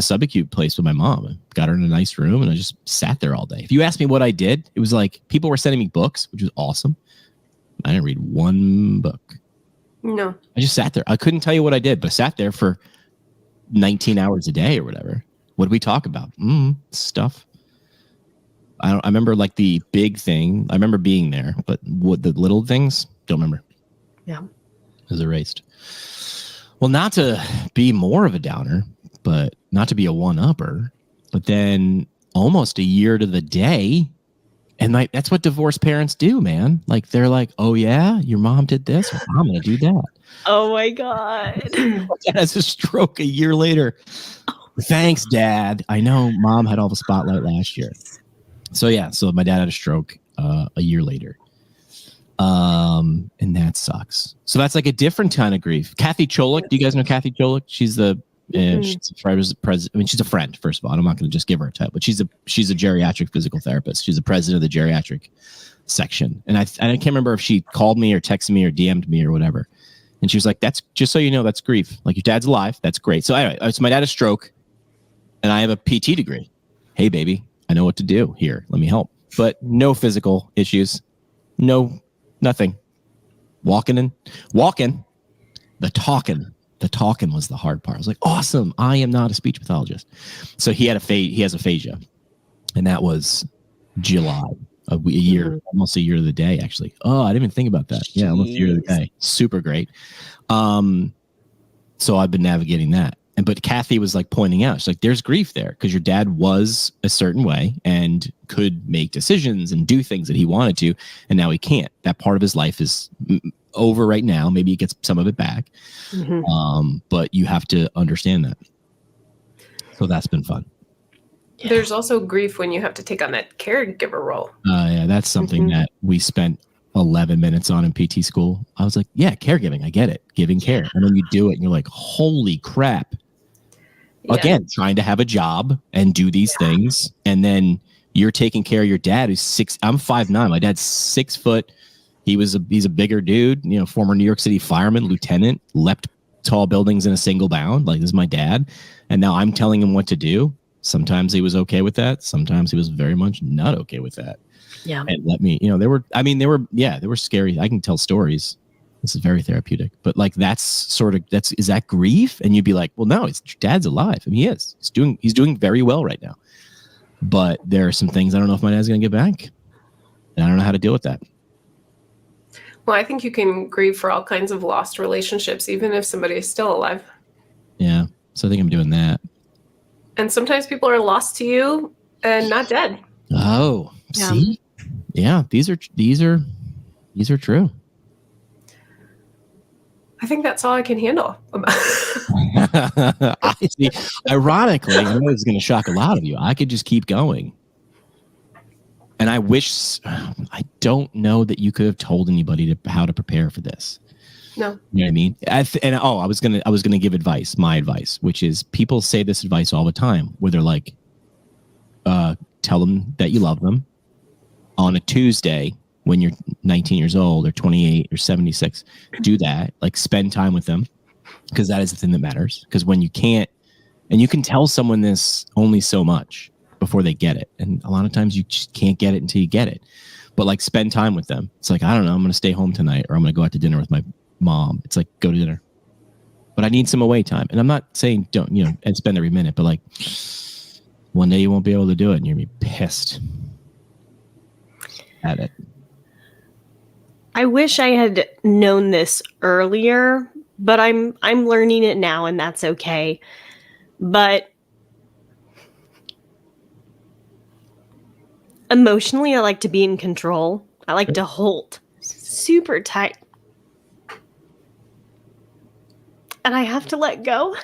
subacute place with my mom. I got her in a nice room, and I just sat there all day. If you asked me what I did, it was like people were sending me books, which was awesome. I didn't read one book. No. I just sat there. I couldn't tell you what I did, but I sat there for 19 hours a day or whatever. What did we talk about? Stuff. I remember like the big thing. I remember being there, but what the little things, don't remember. Yeah. It was erased. Well, not to be more of a downer, but not to be a one-upper, but then almost a year to the day. And like that's what divorced parents do, man. Like they're like, oh yeah, your mom did this, well, I'm gonna do that. Oh my God. Dad has a stroke a year later. Thanks, Dad. I know mom had all the spotlight last year. So yeah, so my dad had a stroke a year later. And that sucks. So that's like a different kind of grief. Kathy Cholik, do you guys know Kathy Cholik? She's the she's a friend, first of all. I'm not going to just give her a title, but she's a geriatric physical therapist. She's the president of the geriatric section. And I can't remember if she called me or texted me or DM'd me or whatever. And she was like, that's just so you know, that's grief. Like your dad's alive. That's great. So anyway, so my dad had a stroke and I have a PT degree. Hey, baby, I know what to do here. Let me help. But no physical issues. No, nothing. Walking. The talking was the hard part. I was like, awesome. I am not a speech pathologist. So he has aphasia. And that was July, a year, almost a year to the day, actually. Oh, I didn't even think about that. Yeah, almost a year to the day. Super great. So I've been navigating that. But Kathy was like pointing out, she's like, there's grief there because your dad was a certain way and could make decisions and do things that he wanted to. And now he can't. That part of his life is over right now. Maybe he gets some of it back. But you have to understand that. So that's been fun. Yeah. There's also grief when you have to take on that caregiver role. Yeah, that's something that we spent 11 minutes on in PT school. I was like, yeah, caregiving. I get it. Giving care. And then you do it and you're like, holy crap. Yeah. Again, trying to have a job and do these things. And then you're taking care of your dad who's 6. I'm 5'9". My dad's 6 foot. He's a bigger dude, former New York City fireman, lieutenant, leapt tall buildings in a single bound. Like, this is my dad. And now I'm telling him what to do. Sometimes he was okay with that. Sometimes he was very much not okay with that. Yeah. And let me, they were scary. I can tell stories. This is very therapeutic, but like, is that grief? And you'd be like, well, no, dad's alive. I mean, he is. He's doing very well right now. But there are some things I don't know if my dad's going to get back. And I don't know how to deal with that. Well, I think you can grieve for all kinds of lost relationships, even if somebody is still alive. Yeah. So I think I'm doing that. And sometimes people are lost to you and not dead. Oh, yeah. See? Yeah, these are true. I think that's all I can handle. I see. Ironically, I know it's going to shock a lot of you. I could just keep going. And I don't know that you could have told anybody how to prepare for this. No. You know what I mean? I was gonna give advice, my advice, which is, people say this advice all the time, where they're like, tell them that you love them on a Tuesday when you're 19 years old or 28 or 76. Do that. Like, spend time with them, because that is the thing that matters. Because when you can't, and you can tell someone this only so much before they get it, and a lot of times you just can't get it until you get it. But like, spend time with them. It's like, I don't know, I'm going to stay home tonight, or I'm going to go out to dinner with my mom. It's like, go to dinner, but I need some away time. And I'm not saying don't, and spend every minute, but like, one day you won't be able to do it and you're going to be pissed at it. I wish I had known this earlier, but I'm learning it now, and that's okay. But emotionally, I like to be in control. I like to hold super tight. And I have to let go.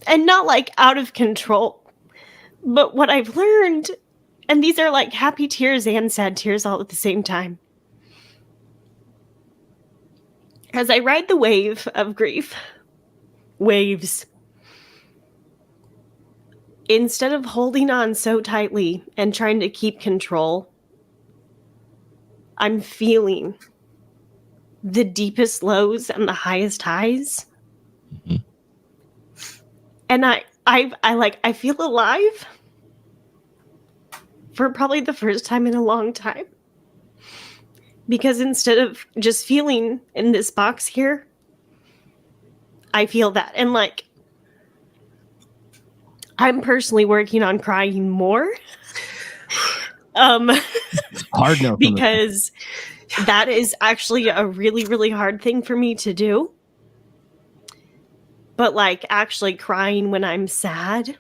And not like out of control. But what I've learned, and these are like happy tears and sad tears all at the same time. As I ride the wave of grief, waves, instead of holding on so tightly and trying to keep control, I'm feeling the deepest lows and the highest highs. Mm-hmm. And I feel alive for probably the first time in a long time. Because instead of just feeling in this box here, I feel that. And like, I'm personally working on crying more. Hard no, because that is actually a really, really hard thing for me to do. But like, actually crying when I'm sad.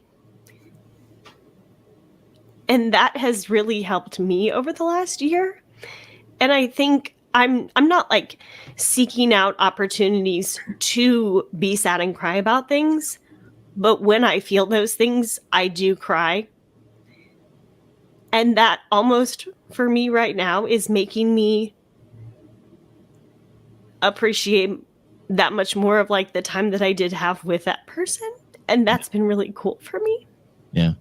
And that has really helped me over the last year. And I think I'm not like seeking out opportunities to be sad and cry about things. But when I feel those things, I do cry. And that almost for me right now is making me appreciate that much more of like the time that I did have with that person. And that's been really cool for me. Yeah.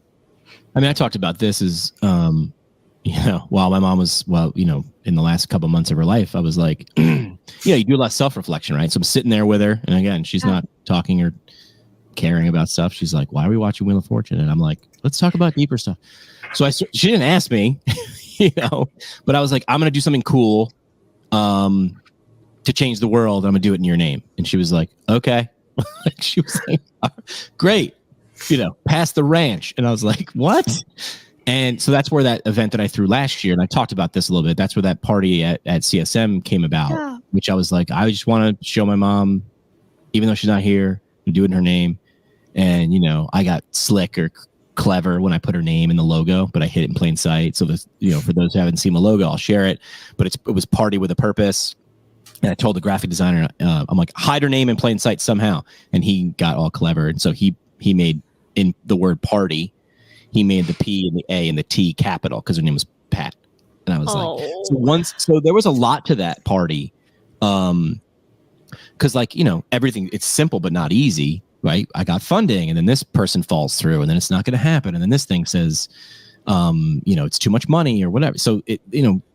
I mean, I talked about this as, while my mom was, in the last couple of months of her life, I was like, you do a lot of self-reflection, right? So I'm sitting there with her. And again, she's not talking or caring about stuff. She's like, why are we watching Wheel of Fortune? And I'm like, let's talk about deeper stuff. So she didn't ask me, but I was like, I'm going to do something cool to change the world. I'm going to do it in your name. And she was like, okay. She was like, great, pass the ranch. And I was like, what? And so that's where that event that I threw last year, and I talked about this a little bit, that's where that party at CSM came about, which I was like, I just want to show my mom, even though she's not here, to do it in her name. And, I got slick or clever when I put her name in the logo, but I hid it in plain sight. So this, for those who haven't seen the logo, I'll share it, but it was Party with a Purpose. And I told the graphic designer, I'm like, hide her name in plain sight somehow. And he got all clever. And so he made, in the word party, he made the P and the A and the T capital because her name was Pat. And I was like, so there was a lot to that party. Because everything, it's simple but not easy, right? I got funding, and then this person falls through, and then it's not going to happen. And then this thing says, it's too much money or whatever. So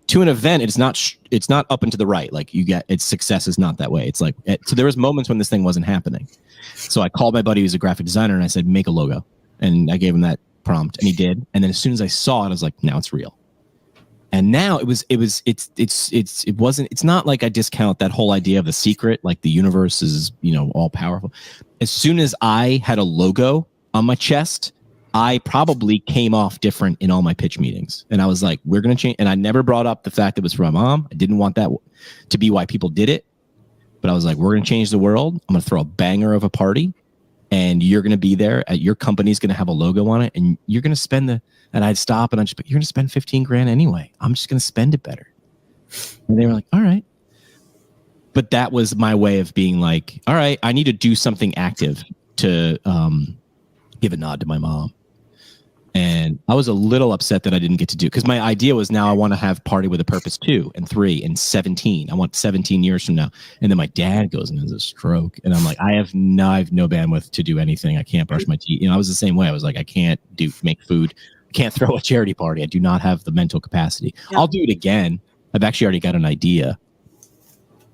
to an event, it's not up and to the right. Like its success is not that way. It's like, so there was moments when this thing wasn't happening. So I called my buddy who's a graphic designer and I said, make a logo. And I gave him that prompt and he did. And then as soon as I saw it, I was like, now it's real. And now it's not like I discount that whole idea of the secret, like the universe is, all powerful. As soon as I had a logo on my chest, I probably came off different in all my pitch meetings. And I was like, we're going to change. And I never brought up the fact it was for my mom. I didn't want that to be why people did it. But I was like, we're going to change the world. I'm going to throw a banger of a party. And you're going to be there. Your company's going to have a logo on it. And you're going to spend and I'd stop and but you're going to spend $15,000 anyway. I'm just going to spend it better. And they were like, all right. But that was my way of being like, all right, I need to do something active to give a nod to my mom. And I was a little upset that I didn't get to do it because my idea was now I want to have Party with a Purpose 2 and 3 and 17. I want 17 years from now. And then my dad goes and has a stroke. And I'm like, I have no bandwidth to do anything. I can't brush my teeth. I was the same way. I was like, I can't make food. I can't throw a charity party. I do not have the mental capacity. Yeah. I'll do it again. I've actually already got an idea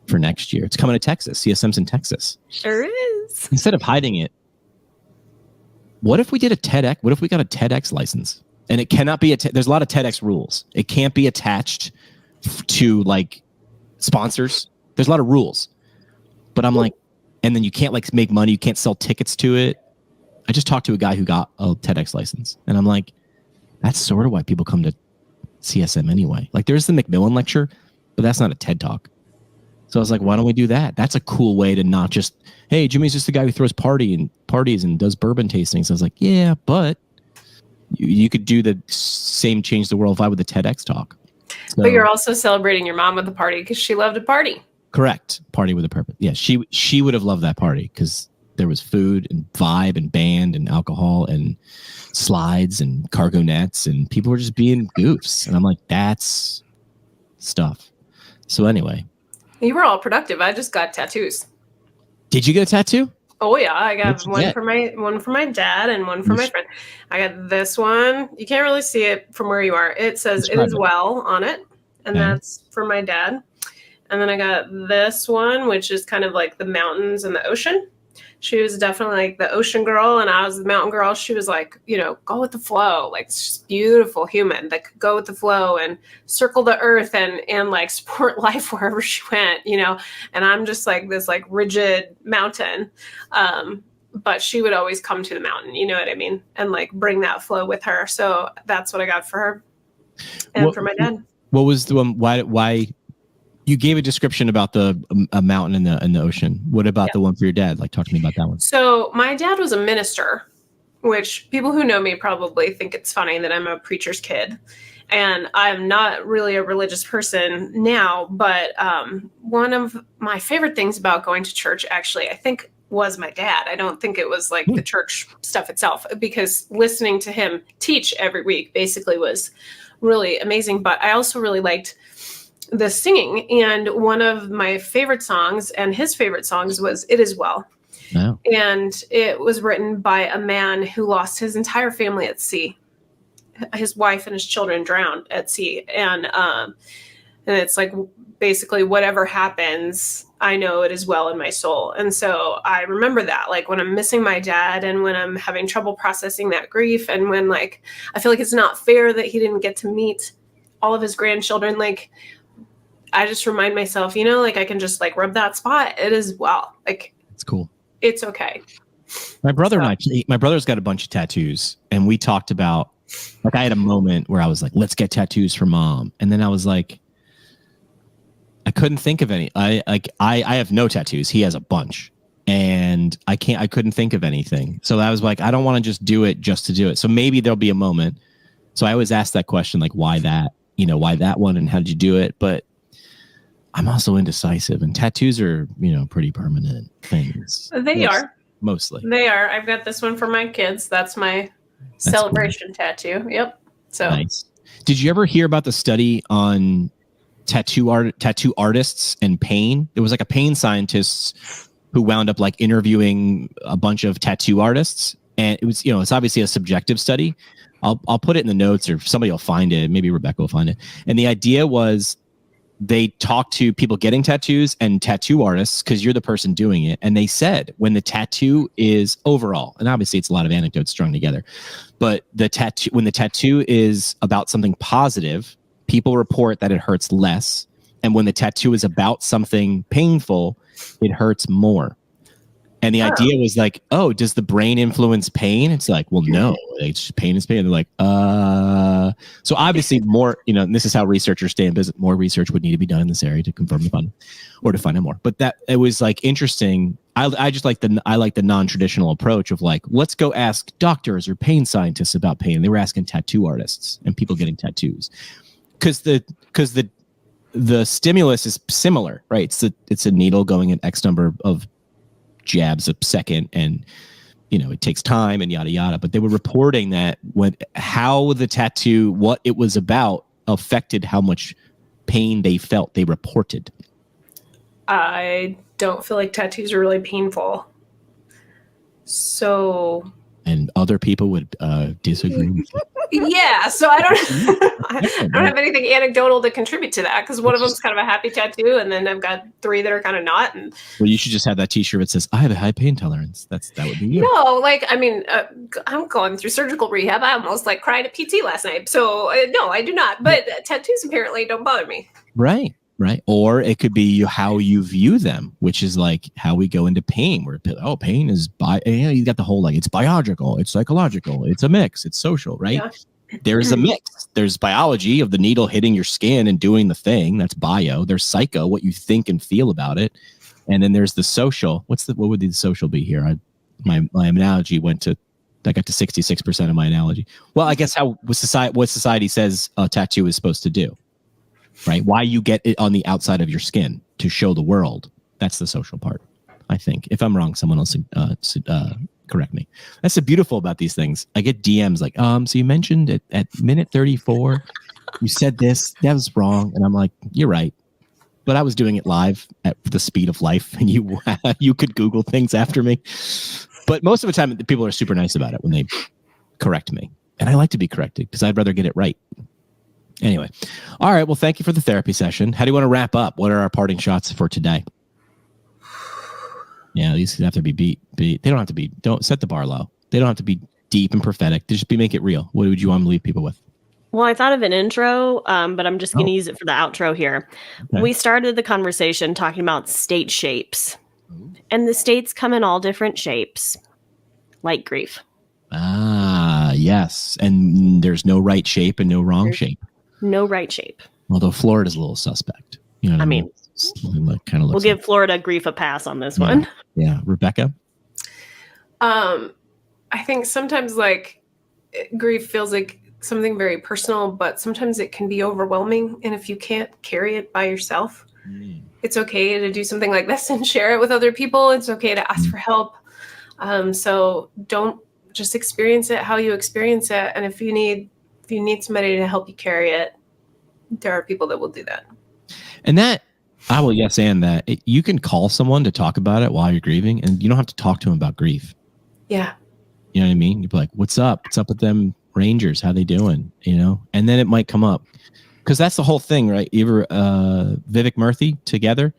for next year. It's coming to Texas. CSM's in Texas. Sure is. Instead of hiding it, what if we did a TEDx? What if we got a TEDx license? And it cannot be there's a lot of TEDx rules. It can't be attached to like sponsors. There's a lot of rules. But I'm like, and then you can't like make money. You can't sell tickets to it. I just talked to a guy who got a TEDx license. And I'm like, that's sort of why people come to CSM anyway. Like there's the Macmillan lecture, but that's not a TED talk. So I was like, why don't we do that? That's a cool way to not just, hey, Jimmy's just the guy who throws parties and does bourbon tastings. I was like, yeah, but you could do the same change the world vibe with the TEDx talk. So, but you're also celebrating your mom with the party because she loved a party. Correct. Party with a purpose. Yeah, she would have loved that party because there was food and vibe and band and alcohol and slides and cargo nets and people were just being goofs. And I'm like, that's stuff. So anyway. You were all productive. I just got tattoos. Did you get a tattoo? Oh yeah, I got one for my dad and one for my friend. I got this one. You can't really see it from where you are. It says "It is well" on it, and that's for my dad. And then I got this one, which is kind of like the mountains and the ocean. She was definitely like the ocean girl, and I was the mountain girl. She was like, go with the flow. Like, it's just beautiful human that could go with the flow and circle the earth and like support life wherever she went, And I'm just like this like rigid mountain. But she would always come to the mountain, you know what I mean? And like bring that flow with her. So that's what I got for her and for my dad. What was the one? Why? You gave a description about a mountain in the ocean. What about the one for your dad? Like, talk to me about that one. So my dad was a minister, which people who know me probably think it's funny that I'm a preacher's kid. And I'm not really a religious person now, but one of my favorite things about going to church, actually, I think was my dad. I don't think it was like the church stuff itself, because listening to him teach every week basically was really amazing. But I also really liked the singing, and one of my favorite songs and his favorite songs was "It Is Well." Wow. And it was written by a man who lost his entire family at sea. His wife and his children drowned at sea. And it's like, basically, whatever happens, I know it is well in my soul. And so I remember that, like when I'm missing my dad and when I'm having trouble processing that grief, and when like I feel like it's not fair that he didn't get to meet all of his grandchildren, like I just remind myself, like I can just like rub that spot. It is well. Like, it's cool. It's okay. My brother and my brother's got a bunch of tattoos, and we talked about, like, I had a moment where I was like, let's get tattoos for mom. And then I was like, I couldn't think of any. I have no tattoos. He has a bunch, and I couldn't think of anything. So I was like, I don't want to just do it just to do it. So maybe there'll be a moment. So I always ask that question, like, why that, why that one, and how did you do it? But I'm also indecisive, and tattoos are, pretty permanent things. They are. Mostly. They are. I've got this one for my kids. That's my celebration tattoo. Yep. So nice. Did you ever hear about the study on tattoo artists and pain? There was like a pain scientist who wound up like interviewing a bunch of tattoo artists, and it was, it's obviously a subjective study. I'll put it in the notes, or somebody will find it. Maybe Rebekah will find it. And the idea was they talked to people getting tattoos and tattoo artists, because you're the person doing it. And they said when the tattoo is overall, and obviously it's a lot of anecdotes strung together, but when the tattoo is about something positive, people report that it hurts less. And when the tattoo is about something painful, it hurts more. And the idea was like, oh, does the brain influence pain? It's like, well, no, it's just pain is pain. And they're like, so obviously more, and this is how researchers stay in business. More research would need to be done in this area to confirm the fun or to find out more. But that it was like interesting. I just like the non-traditional approach of like, let's go ask doctors or pain scientists about pain. And they were asking tattoo artists and people getting tattoos, because the stimulus is similar, right? It's a needle going in X number of jabs a second, and it takes time and yada yada. But they were reporting that how the tattoo, what it was about, affected how much pain they felt. They reported. I don't feel like tattoos are really painful. So. And other people would disagree with you. Yeah, so I don't have anything anecdotal to contribute to that, because one of them's kind of a happy tattoo, and then I've got 3 that are kind of not. And well, you should just have that T-shirt that says "I have a high pain tolerance." That would be you. No, I'm going through surgical rehab. I almost cried at PT last night. So no, I do not. But tattoos apparently don't bother me. Right. Or it could be how you view them, which is like how we go into pain, where pain is you got the whole it's biological, it's psychological, it's a mix, it's social, right? Yeah. There's a mix. There's biology of the needle hitting your skin and doing the thing. That's bio. There's psycho, what you think and feel about it. And then there's the social. What would the social be here? My analogy I got to 66% of my analogy. Well, I guess what society says a tattoo is supposed to do. Right? Why you get it on the outside of your skin to show the world. That's the social part, I think. If I'm wrong, someone else correct me. That's the beautiful about these things. I get DMs like, so you mentioned at minute 34, you said this, that was wrong. And I'm like, you're right. But I was doing it live at the speed of life, and you could Google things after me. But most of the time, people are super nice about it when they correct me. And I like to be corrected because I'd rather get it right. Anyway, all right. Well, thank you for the therapy session. How do you want to wrap up? What are our parting shots for today? Yeah, these have to be beat. They don't have to be. Don't set the bar low. They don't have to be deep and prophetic. They just make it real. What would you want to leave people with? Well, I thought of an intro, but I'm just going to use it for the outro here. Okay. We started the conversation talking about state shapes, and the states come in all different shapes, like grief. Ah, yes. And there's no right shape and no wrong shape. No right shape. Although Florida's a little suspect. You know what I mean? Kind of we'll give Florida grief a pass on this one. Yeah. Rebekah? I think sometimes grief feels like something very personal, but sometimes it can be overwhelming. And if you can't carry it by yourself, it's okay to do something like this and share it with other people. It's okay to ask for help. So don't just experience it how you experience it. And if you need somebody to help you carry it, there are people that will do that. And that, I will and that. You can call someone to talk about it while you're grieving, and you don't have to talk to them about grief. Yeah. You know what I mean? You'd be like, what's up? What's up with them Rangers? How they doing? And then it might come up. Because that's the whole thing, right? You ever, Vivek Murthy together?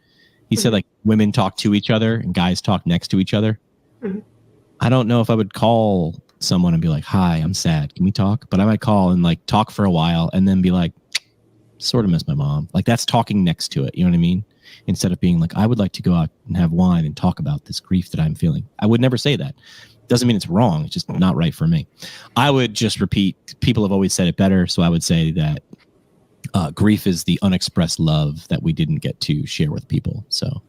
He said women talk to each other and guys talk next to each other. Mm-hmm. I don't know if I would call someone and be like, hi, I'm sad. Can we talk? But I might call and talk for a while and then be like, sort of miss my mom. That's talking next to it. You know what I mean? Instead of being I would like to go out and have wine and talk about this grief that I'm feeling. I would never say that. Doesn't mean it's wrong. It's just not right for me. I would just repeat, people have always said it better. So I would say that grief is the unexpressed love that we didn't get to share with people. So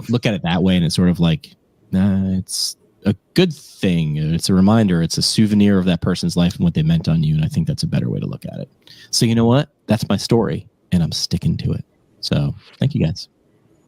look at it that way. And it's sort of it's a good thing. It's a reminder. It's a souvenir of that person's life and what they meant on you. And I think that's a better way to look at it. So you know what? That's my story, and I'm sticking to it. So thank you guys.